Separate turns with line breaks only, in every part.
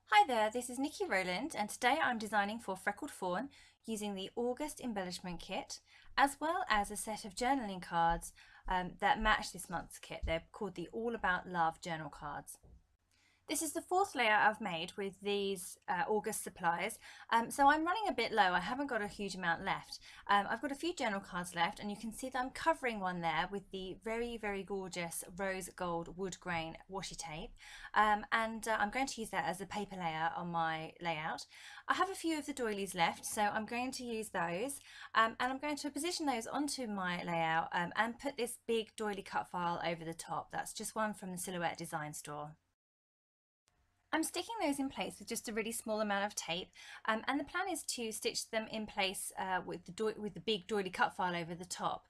Hi there, this is Niki Rowland, and today I'm designing for Freckled Fawn using the August Embellishment Kit, as well as a set of journaling cards that match this month's kit. They're called the All About Love journal cards. This is the fourth layout I've made with these August supplies, so I'm running a bit low. I haven't got a huge amount left. I've got a few journal cards left, and you can see that I'm covering one there with the very gorgeous rose gold wood grain washi tape, and I'm going to use that as a paper layer on my layout. I have a few of the doilies left, so I'm going to use those, and I'm going to position those onto my layout and put this big doily cut file over the top. That's just one from the Silhouette Design Store. I'm sticking those in place with just a really small amount of tape, and the plan is to stitch them in place with the big doily cut file over the top.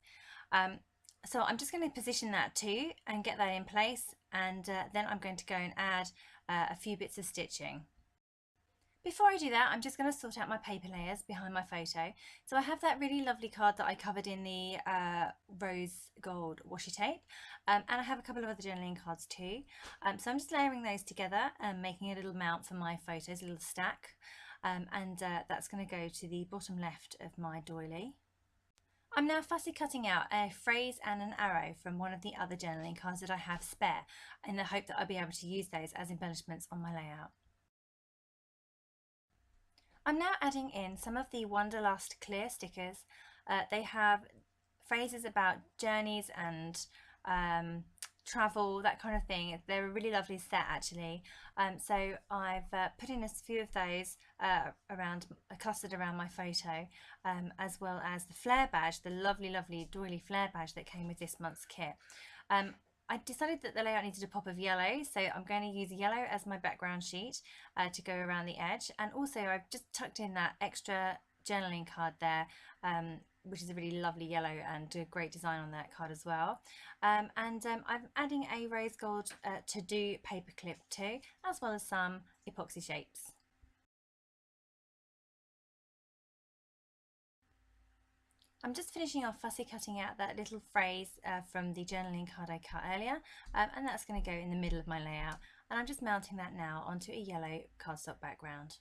So I'm just going to position that too and get that in place, and then I'm going to go and add a few bits of stitching. Before I do that, I'm just going to sort out my paper layers behind my photo. So I have that really lovely card that I covered in the rose gold washi tape, and I have a couple of other journaling cards too. So I'm just layering those together and making a little mount for my photos, a little stack, and that's going to go to the bottom left of my doily. I'm now fussy cutting out a phrase and an arrow from one of the other journaling cards that I have spare, in the hope that I'll be able to use those as embellishments on my layout. I'm now adding in some of the Wanderlust clear stickers. They have phrases about journeys and travel, that kind of thing. They're a really lovely set actually. So I've put in a few of those clustered around my photo, as well as the flare badge, the lovely doily flare badge that came with this month's kit. I decided that the layout needed a pop of yellow, so I'm going to use yellow as my background sheet to go around the edge, and also I've just tucked in that extra journaling card there, which is a really lovely yellow and a great design on that card as well. I'm adding a rose gold to-do paper clip too, as well as some epoxy shapes. I'm just finishing off fussy cutting out that little phrase from the journaling card I cut earlier, and that's going to go in the middle of my layout, and I'm just mounting that now onto a yellow cardstock background.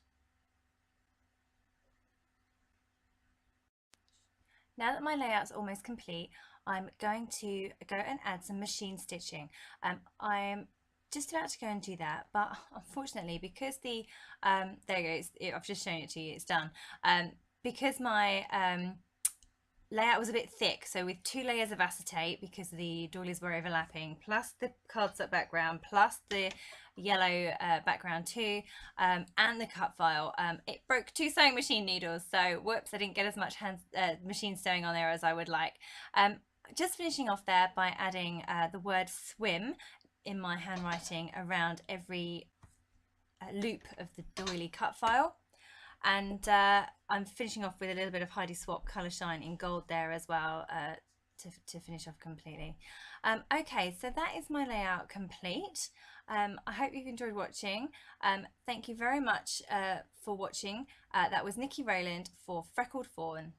Now that my layout's almost complete, I'm going to go and add some machine stitching. I'm just about to go and do that, but unfortunately, because there you go, I've just shown it to you, it's done. Because my layout was a bit thick, so with 2 layers of acetate, because the doilies were overlapping, plus the cardstock background, plus the yellow background too, and the cut file, it broke 2 sewing machine needles, so whoops, I didn't get as much machine sewing on there as I would like. Just finishing off there by adding the word swim in my handwriting around every loop of the doily cut file. And I'm finishing off with a little bit of Heidi Swap Colour Shine in gold there as well, to finish off completely. Okay, so that is my layout complete. I hope you've enjoyed watching. Thank you very much for watching. That was Niki Rowland for Freckled Fawn.